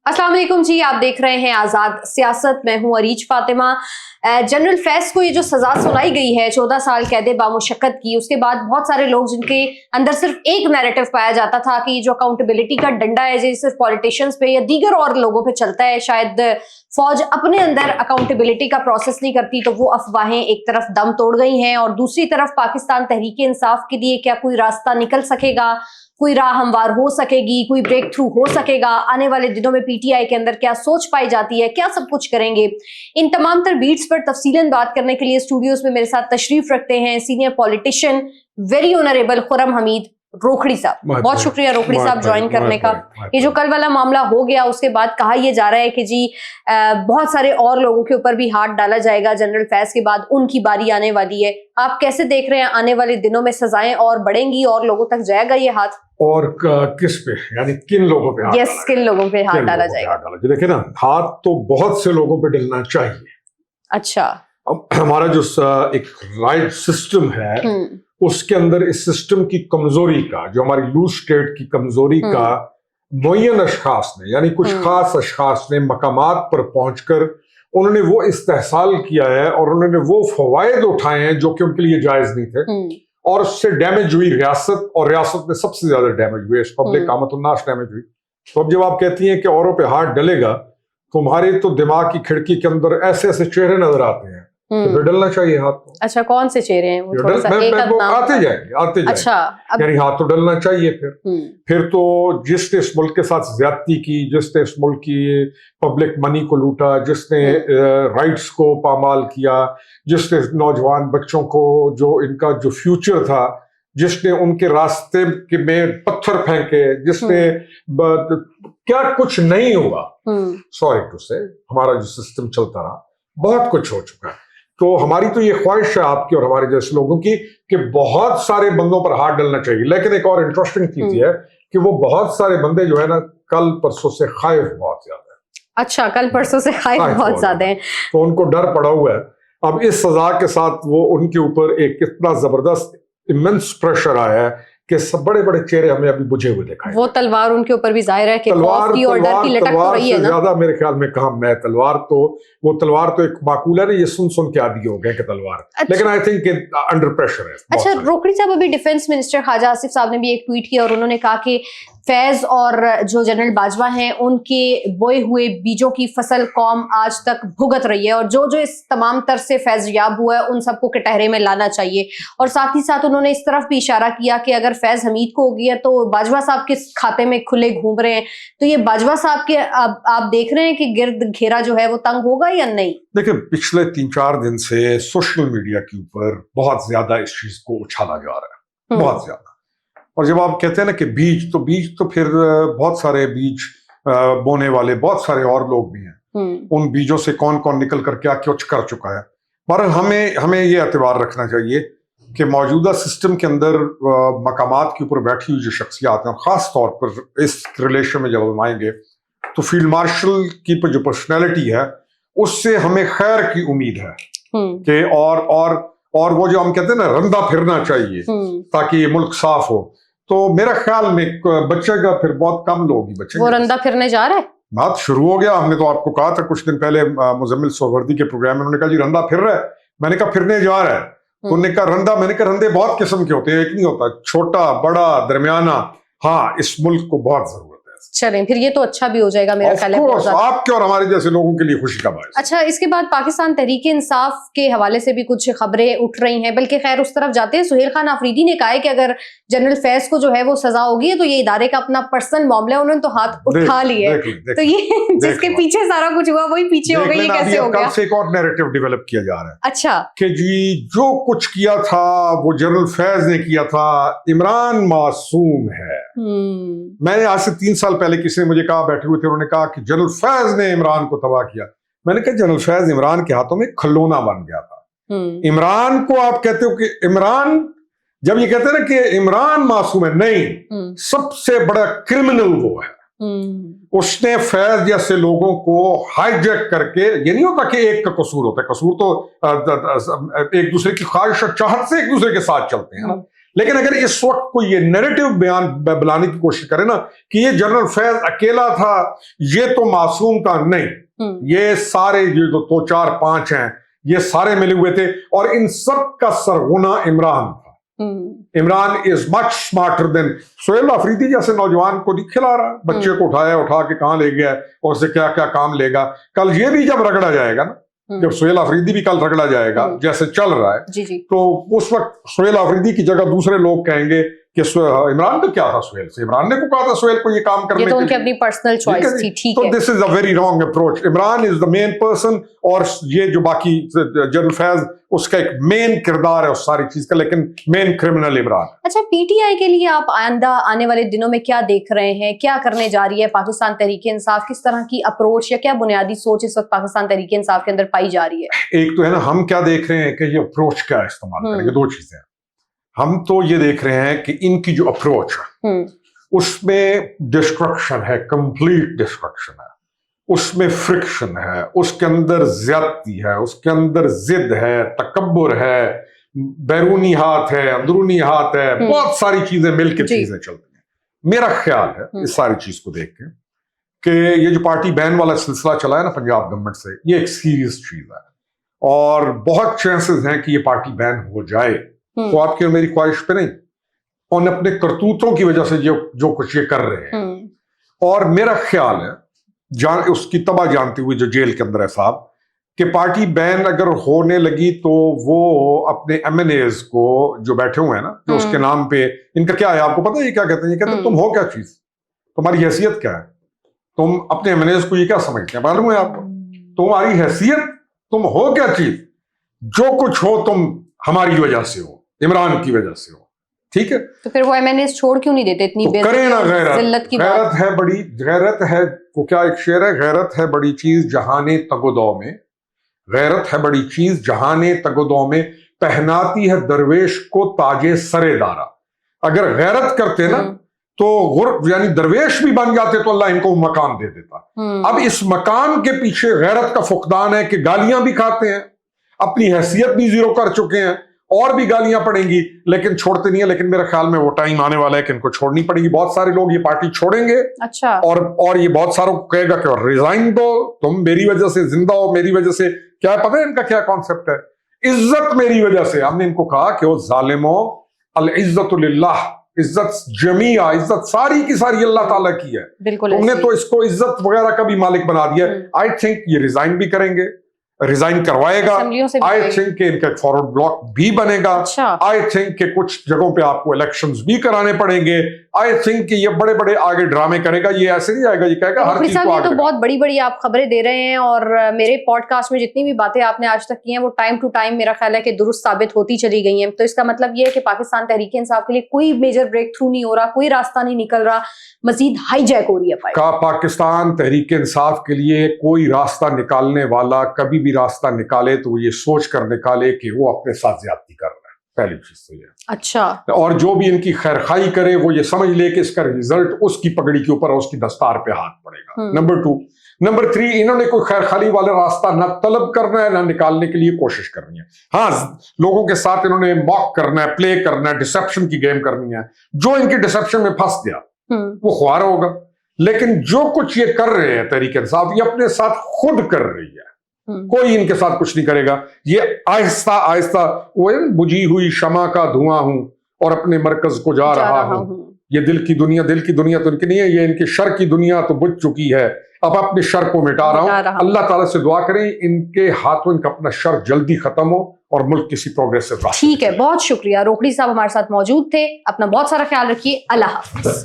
अस्सलाम वालेकुम जी, आप देख रहे हैं आजाद सियासत। मैं हूं अरीज फातिमा। जनरल फैज को ये जो सजा सुनाई गई है 14 साल कैद बामुशक्कत की, उसके बाद बहुत सारे लोग जिनके अंदर सिर्फ एक नैरेटिव पाया जाता था कि जो अकाउंटेबिलिटी का डंडा है जो सिर्फ पॉलिटिशियंस पे या दीगर और लोगों पे चलता है, शायद फौज अपने अंदर अकाउंटेबिलिटी का प्रोसेस नहीं करती, तो वो अफवाहें एक तरफ दम तोड़ गई हैं और दूसरी तरफ पाकिस्तान तहरीक इंसाफ के लिए क्या कोई रास्ता निकल सकेगा, कोई राह हमवार हो सकेगी, कोई ब्रेक थ्रू हो सकेगा, आने वाले दिनों में पीटीआई के अंदर क्या सोच पाई जाती है, क्या सब कुछ करेंगे। इन तमाम तर बीट्स पर तफसीलन बात करने के लिए स्टूडियोज में मेरे साथ तशरीफ रखते हैं senior politician very honourable Khurram Hamid Rokhri साहब। बहुत शुक्रिया रोखड़ी साहब ज्वाइन करने का। ये जो कल वाला मामला हो गया उसके बाद कहा यह जा रहा है कि जी बहुत सारे और लोगों के ऊपर भी हाथ डाला जाएगा, जनरल फैज के बाद उनकी बारी आने वाली है। आप कैसे देख रहे हैं आने वाले दिनों में सजाएं और बढ़ेंगी और लोगों तक जाएगा ये हाथ, और किस पे, यानी किन लोगों पे हाथ? यस, किन लोगों पे हाथ डाला जाएगा? देखिए ना, हाथ तो बहुत से लोगों पे डलना चाहिए। अच्छा, अब हमारा जो एक राइट सिस्टम है उसके अंदर इस सिस्टम की कमजोरी का, जो हमारी लूज स्टेट की कमजोरी का मुअय्यन अशखास ने, यानी कुछ खास अशखास ने मकामात पर पहुंचकर उन्होंने वो इस्तेहसाल किया है और उन्होंने वो फवायद उठाए हैं जो कि उनके लिए जायज नहीं थे, और उससे डैमेज हुई रियासत, और रियासत में सबसे ज्यादा डैमेज हुई, पब्लिक आमतुन्नास डैमेज हुई। तो अब जब आप कहती हैं कि औरों पे हाथ डलेगा, तुम्हारे तो दिमाग की खिड़की के अंदर ऐसे ऐसे चेहरे नजर आते हैं, तो डलना चाहिए हाथ तो। अच्छा, कौन से चेहरे हैं वो? आते जाएंगे। अच्छा, यानी हाथ तो डलना चाहिए। फिर तो जिसने इस मुल्क के साथ ज्यादती की, जिसने इस मुल्क की पब्लिक मनी को लूटा, जिसने राइट्स को पामाल किया, जिसने नौजवान बच्चों को जो इनका जो फ्यूचर था, जिसने उनके रास्ते में पत्थर फेंके, जिसने क्या कुछ नहीं हुआ, सॉरी टू से हमारा जो सिस्टम चलता रहा, बहुत कुछ हो चुका है। तो हमारी तो ये ख्वाहिश है आपकी और हमारे जैसे लोगों की कि बहुत सारे बंदों पर हाथ डालना चाहिए। लेकिन एक और इंटरेस्टिंग चीज है कि वो बहुत सारे बंदे जो है ना, कल परसों से खाइफ बहुत ज्यादा है। अच्छा, कल परसों से खाइफ बहुत ज्यादा है, तो उनको डर पड़ा हुआ है। अब इस सजा के साथ वो उनके ऊपर एक इतना जबरदस्त इमेंस प्रेशर आया है कि सब बड़े बड़े चेहरे हमें अभी बुझे हुए दिखाई। वो तलवार उनके ऊपर भी जाहिर है कि खौफ की और डर की लटक तो रही है ना। ज्यादा मेरे ख्याल में काम है तलवार तो, वो तलवार तो एक माकूल है ना, ये सुन के आदी हो गए कि तलवार। अच्छा, लेकिन आई थिंक अंडर प्रेशर है। अच्छा रोखड़ी साहब, अभी डिफेंस मिनिस्टर ख्वाजा आसिफ साहब ने भी एक ट्वीट किया और उन्होंने कहा कि फैज और जो जनरल बाजवा हैं उनके बोए हुए बीजों की फसल कौम आज तक भुगत रही है, और जो जो इस तमाम तर से फैज याब हुआ है उन सबको कटहरे में लाना चाहिए। और साथ ही साथ उन्होंने इस तरफ भी इशारा किया कि अगर फैज हमीद को हो गया तो बाजवा साहब के खाते में खुले घूम रहे हैं, तो ये बाजवा साहब के आप देख रहे हैं कि गिर्द घेरा जो है वो तंग होगा या नहीं? देखिए, पिछले 3-4 दिन से सोशल मीडिया के ऊपर बहुत ज्यादा इस चीज को उछाला जा रहा है, बहुत ज्यादा। और जब आप कहते हैं ना कि बीज तो फिर बहुत सारे बीज बोने वाले बहुत सारे और लोग भी हैं। उन बीजों से कौन कौन निकल कर क्या कुछ कर चुका है। पर हमें ये एतबार रखना चाहिए कि मौजूदा सिस्टम के अंदर मकामात के ऊपर बैठी हुई जो शख्सियात हैं, खास तौर पर इस रिलेशन में जब हम आएंगे तो फील्ड मार्शल की जो पर्सनैलिटी है उससे हमें खैर की उम्मीद है कि और वो जो हम कहते हैं ना, रंदा फिरना चाहिए ताकि ये मुल्क साफ हो। तो मेरा ख्याल में बचेगा, फिर बहुत कम लोग ही बचेंगे। वो रंदा फिरने जा रहा है, बात शुरू हो गया। हमने तो आपको कहा था कुछ दिन पहले मुजम्मिल सोहवर्दी के प्रोग्राम में, उन्होंने कहा जी रंदा फिर रहा है। मैंने कहा फिरने जा रहा है, तो उन्होंने कहा रंदा, मैंने कहा रंदे बहुत किस्म के होते हैं, एक नहीं होता, छोटा बड़ा दरमियाना। हाँ, इस मुल्क को बहुत जरूरत है। चलें, फिर ये तो अच्छा भी हो जाएगा मेरा ख्याल है, आपके और हमारे जैसे लोगों के लिए खुशी का बात। अच्छा, इसके बाद पाकिस्तान तहरीक इंसाफ के हवाले से भी कुछ खबरें उठ रही हैं, बल्कि खैर उस तरफ जाते हैं। सुहेल खान आफरीदी ने कहा है कि अगर जनरल फैज को जो है वो सजा होगी तो ये इदारे का अपना पर्सनल मामला है, उन्होंने तो हाथ उठा लिए। तो ये जिसके पीछे सारा कुछ हुआ वही पीछे हो गई, ये कैसे हो गया? एक और नैरेटिव डेवलप किया जा रहा है। अच्छा, कि जी जो कुछ किया था वो जनरल फैज ने किया था, इमरान मासूम है। मैंने आज से 3 साल पहले किसी ने मुझे कहा, बैठे हुए थे, उन्होंने कहा कि जनरल फैज ने इमरान को तबाह किया। मैंने कहा जनरल फैज इमरान के हाथों में खिलौना बन गया था। इमरान को आप कहते हो कि इमरान, जब ये कहते हैं ना कि इमरान मासूम है, नहीं, सबसे बड़ा क्रिमिनल वो है। उसने फैज जैसे लोगों को हाईजैक करके, ये नहीं होता कि एक का कसूर होता है, कसूर तो एक दूसरे की ख्वाहिश और चाहत से एक दूसरे के साथ चलते हैं। لیکن اگر اس وقت کوئی یہ نیریٹو بیان بلانے کی کوشش کرے نا کہ یہ جنرل فیض اکیلا تھا، یہ تو معصوم تھا، نہیں، یہ سارے جو 2 4 5 ہیں یہ سارے ملے ہوئے تھے، اور ان سب کا سرغنہ عمران تھا. عمران از مچ اسمارٹر دین سہیل آفریدی جیسے نوجوان کو نہیں کھلا رہا، بچے کو اٹھا کے کہاں لے گیا اور اسے کیا کیا کام لے گا. کل یہ بھی جب رگڑا جائے گا نا، جب سہیل آفریدی بھی کل رگڑا جائے گا جیسے چل رہا ہے، تو اس وقت سہیل آفریدی کی جگہ دوسرے لوگ کہیں گے کہ عمران کا کیا تھا سہیل سے، عمران نے کو کہا تھا سہیل کو یہ کام کرنے کے لیے، یہ تو ان کی اپنی پرسنل چوائس تھی. ٹھیک ہے، this is a very wrong approach. Imran is the main person, اور یہ جو باقی جنرل فیض اس کا ایک مین کردار ہے اس ساری چیز کا، لیکن مین کرمنل عمران. اچھا، پی ٹی آئی کے لیے آپ آئندہ آنے والے دنوں میں کیا دیکھ رہے ہیں، کیا کرنے جا رہی ہے پاکستان تحریک انصاف؟ کس طرح کی اپروچ یا کیا بنیادی سوچ اس وقت پاکستان تحریک انصاف کے اندر پائی جا رہی ہے؟ ایک تو ہے نا، ہم کیا دیکھ رہے ہیں کہ یہ اپروچ کیا استعمال کریں گے. 2 چیزیں ہیں. ہم تو یہ دیکھ رہے ہیں کہ ان کی جو اپروچ ہے اس میں ڈسٹرکشن ہے، کمپلیٹ ڈسٹرکشن ہے، اس میں فرکشن ہے، اس کے اندر زیادتی ہے، اس کے اندر ضد ہے، تکبر ہے، بیرونی ہاتھ ہے، اندرونی ہاتھ ہے، بہت ساری چیزیں مل کے چیزیں چلتی ہیں. میرا خیال ہے اس ساری چیز کو دیکھ کے کہ یہ جو پارٹی بین والا سلسلہ چلا ہے نا پنجاب گورنمنٹ سے، یہ ایک سیریس چیز ہے، اور بہت چانسز ہیں کہ یہ پارٹی بین ہو جائے. تو آپ کی اور میری خواہش پہ نہیں، ان اپنے کرتوتوں کی وجہ سے جو کچھ یہ کر رہے ہیں. اور میرا خیال ہے اس کی تباہ جانتی ہوئی جو جیل کے اندر ہے صاحب، کہ پارٹی بین اگر ہونے لگی تو وہ اپنے ایم این ایز کو جو بیٹھے ہوئے ہیں نا، جو اس کے نام پہ ان کا کیا ہے آپ کو پتا ہے یہ کیا کہتے ہیں؟ یہ کہتے ہیں تم ہو کیا چیز، تمہاری حیثیت کیا ہے، تم اپنے ایم این ایز کو یہ کیا سمجھتے ہیں؟ معلوم ہے آپ کو تمہاری حیثیت، تم ہو کیا چیز، جو کچھ ہو تم ہماری وجہ سے ہو، عمران کی وجہ سے ہو. ٹھیک ہے، تو پھر وہ ایم این ایز چھوڑ کیوں نہیں دیتے؟ اتنی کرے نا. غیرت ہے بڑی، غیرت ہے وہ کیا ایک شعر ہے، غیرت ہے بڑی چیز جہانے تگ و دو میں، غیرت ہے بڑی چیز جہانے تگ و دو میں، پہناتی ہے درویش کو تاج سرے دارا. اگر غیرت کرتے نا تو یعنی درویش بھی بن جاتے تو اللہ ان کو مقام دے دیتا. اب اس مقام کے پیچھے غیرت کا فقدان ہے کہ گالیاں بھی کھاتے ہیں، اپنی حیثیت بھی زیرو کر چکے ہیں، اور بھی گالیاں پڑیں گی لیکن چھوڑتے نہیں ہیں. لیکن میرے خیال میں وہ ٹائم آنے والا ہے کہ ان کو چھوڑنی پڑے گی. بہت سارے لوگ یہ پارٹی چھوڑیں گے. اچھا. اور یہ بہت ساروں کو کہے گا کہ ریزائن دو، تم میری وجہ سے زندہ ہو، میری وجہ سے. کیا پتہ ہے ان کا کیا کانسیپٹ ہے؟ عزت میری وجہ سے. ہم نے ان کو کہا کہ وہ ظالموں، العزت للہ، عزت جمیع، عزت ساری کی ساری اللہ تعالیٰ کی ہے. بالکل. تم نے تو اس کو عزت وغیرہ کا بھی مالک بنا دیا. آئی تھنک یہ ریزائن بھی کریں گے، ریزائن کروائے گا. آئی تھنک کہ ان کا ایک فارورڈ بلاک بھی بنے گا. آئی تھنک کہ کچھ جگہوں پہ آپ کو الیکشنز بھی کرانے پڑیں گے. آئی تھنک کہ یہ بڑے بڑے آگے ڈرامے کرے گا. یہ ایسے نہیں آئے گا، یہ کہے گا ہر چیز کو آگے. تو بہت بڑی بڑی آپ خبریں دے رہے ہیں، اور میرے پوڈ کاسٹ میں جتنی بھی باتیں آپ نے آج تک کی ہیں وہ ٹائم ٹو ٹائم میرا خیال ہے کہ درست ثابت ہوتی چلی گئی ہیں. تو اس کا مطلب یہ ہے کہ پاکستان تحریک انصاف کے لیے کوئی میجر بریک تھرو نہیں ہو رہا، کوئی راستہ نہیں نکل رہا، مزید ہائی جیک ہو رہی ہے. پاکستان تحریک انصاف کے لیے کوئی راستہ نکالنے والا کبھی بھی راستہ نکالے تو وہ یہ سوچ کر نکالے کہ وہ اپنے ساتھ زیادتی کر رہا ہے. پہلی چیز تو یہ. اچھا. اور جو بھی ان کی خیر خواہی کرے وہ یہ سمجھ لے کہ اس کا ریزلٹ اس کی پگڑی کے اوپر اور اس کی دستار پہ ہاتھ پڑے گا. نمبر 2. نمبر 3، انہوں نے کوئی خیر خواہی والا راستہ نہ طلب کرنا ہے نہ نکالنے کے لیے کوشش کرنی ہے. ہاں، لوگوں کے ساتھ انہوں نے موک کرنا ہے، پلے کرنا ہے، ڈسیپشن کی گیم کرنی ہے. جو ان کی ڈسیپشن میں پھنس گیا وہ خوار ہوگا. لیکن جو کچھ یہ کر رہے ہیں تحریک انصاف، یہ اپنے ساتھ خود کر رہی ہے، کوئی ان کے ساتھ کچھ نہیں کرے گا. یہ آہستہ آہستہ، وہ بجھی ہوئی شمع کا دھواں ہوں اور اپنے مرکز کو جا رہا ہوں. یہ دل کی دنیا تو ان کی نہیں ہے، یہ ان کی شر کی دنیا تو بجھ چکی ہے. اب اپنے شر کو مٹا رہا ہوں. اللہ تعالیٰ سے دعا کریں ان کے ہاتھوں ان کا اپنا شر جلدی ختم ہو اور ملک کسی پروگریس سے. ٹھیک ہے، بہت شکریہ. روکڑی صاحب ہمارے ساتھ موجود تھے. اپنا بہت سارا خیال رکھیے. اللہ حافظ.